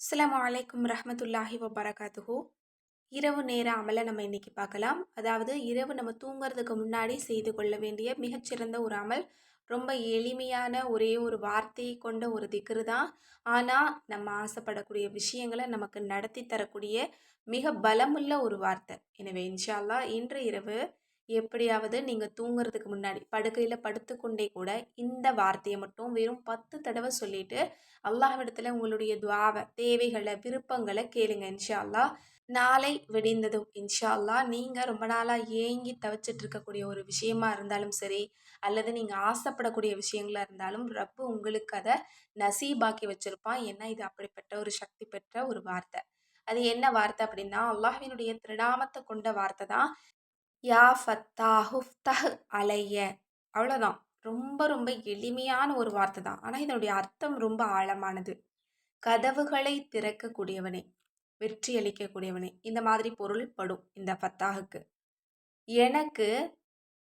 அஸ்ஸலாமு அலைக்கும் ரஹ்மத்துல்லாஹி வபரகாத்துஹு. இரவு நேர அமலை நம்ம இன்னைக்கு பார்க்கலாம். அதாவது இரவு நம்ம தூங்குறதுக்கு முன்னாடி செய்து கொள்ள வேண்டிய மிகச்சிறந்த ஒரு அமல். ரொம்ப எளிமையான ஒரே ஒரு வார்த்தையை கொண்ட ஒரு திக்ரு தான். ஆனால் நம்ம ஆசைப்படக்கூடிய விஷயங்களை நமக்கு நடத்தி தரக்கூடிய மிக பலமுள்ள ஒரு வார்த்தை. எனவே இன்ஷா அல்லாஹ் இன்று இரவு எப்படியாவது நீங்கள் தூங்குறதுக்கு முன்னாடி படுக்கையில் படுத்துக்கொண்டே கூட இந்த வார்த்தையை மட்டும் வெறும் 10 தடவை சொல்லிட்டு அல்லாஹ்விடத்துல உங்களுடைய துஆவ, தேவைகள, விருப்பங்கள கேளுங்க இன்ஷா அல்லாஹ். நாளை விடிந்ததும் இன்ஷா அல்லாஹ் நீங்க ரொம்ப நாளா ஏங்கி தவிச்சிட்டு இருக்கக்கூடிய ஒரு விஷயமா இருந்தாலும் சரி, அல்லது நீங்க ஆசைப்படக்கூடிய விஷயங்களா இருந்தாலும் ரப்பு உங்களுக்கு அத நசீபாக்கி வச்சிருப்பான். ஏன்னா இது அப்படிப்பட்ட ஒரு சக்தி பெற்ற ஒரு வார்த்தை. அது என்ன வார்த்தை அப்படின்னா, அல்லாஹ்வினுடைய திருநாமத்த கொண்ட வார்த்தை தான். யா ஃபத்தாஹு ஃப்தஹ் அலைய. அவ்வளோதான். ரொம்ப ரொம்ப எளிமையான ஒரு வார்த்தை தான். ஆனா இதனுடைய அர்த்தம் ரொம்ப ஆழமானது. கதவுகளை திறக்கக்கூடியவனே, வெற்றி அளிக்கக்கூடியவனே, இந்த மாதிரி பொருள் படும் இந்த ஃபத்தாஹுக்கு. எனக்கு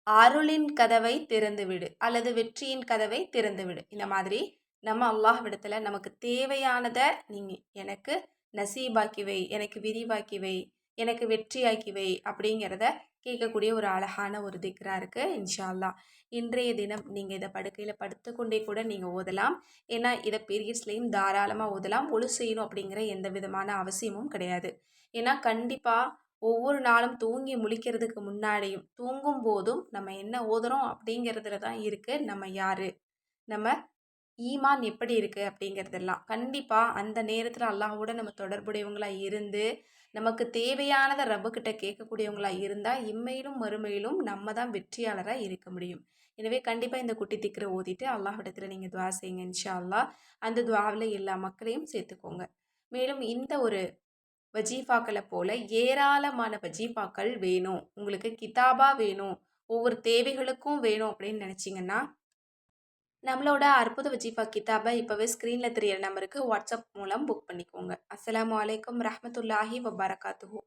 அருளின் கதவை திறந்து விடு அல்லது வெற்றியின் கதவை திறந்து விடு. இந்த மாதிரி நம்ம அல்லாஹ்விடத்துல நமக்கு தேவையானத நீங்க எனக்கு நசீபாக்கி வை, எனக்கு விரிவாக்கி வை, எனக்கு வெற்றியாக்கி வை அப்படிங்கிறத கேட்கக்கூடிய ஒரு அழகான ஒரு திக்ரா இருக்கு இன்ஷா அல்லாஹ். இன்றைய தினம் நீங்க இதை படுக்கையில படுத்துக்கொண்டே கூட நீங்க ஓதலாம். ஏன்னா இதை பீரியட்ஸ்லையும் தாராளமா ஓதலாம். ஒழு செய்யணும் அப்படிங்கிற எந்த விதமான அவசியமும் கிடையாது. ஏன்னா கண்டிப்பா ஒவ்வொரு நாளும் தூங்கி முழிக்கிறதுக்கு முன்னாடியும், தூங்கும்போதும் நம்ம என்ன ஓதுறோம் அப்படிங்கிறதுல தான் இருக்கு நம்ம யாரு? நம்ம ஈமான் எப்படி இருக்கு அப்படிங்கிறதெல்லாம். கண்டிப்பா அந்த நேரத்துல அல்லாஹ்வோட நம்ம தொடர்புடையவங்களா இருந்து, நமக்கு தேவையானத ரப்புகிட்ட கேட்கக்கூடியவங்களா இருந்தா, இம்மையிலும் மறுமையிலும் நம்ம தான் வெற்றியாளரா இருக்க முடியும். எனவே கண்டிப்பா இந்த குட்டி திக்ர ஓதிட்டு அல்லாஹ்விடத்துல நீங்க துஆ செய்யுங்க இன்ஷா அல்லாஹ். அந்த துஆவுல எல்லா மக்களையும் சேர்த்துக்கோங்க. மேலும் இந்த ஒரு வஜீஃபாக்கள போல ஏராளமான வஜீஃபாக்கள் வேணும். உங்களுக்கு கிதாபா வேணும். ஒவ்வொரு தேவைகளுக்கும் வேணும் அப்படின்னு நினைச்சீங்கன்னா, நம்மளோட அற்புத வஜீஃபா கிதாப இப்பவே ஸ்க்ரீன்ல தெரியிற நம்பருக்கு வாட்ஸ்அப் மூலம் புக் பண்ணிக்கோங்க. அஸ்ஸலாமு அலைக்கும் ரஹ்மத்துல்லாஹி வபரகாத்துஹு.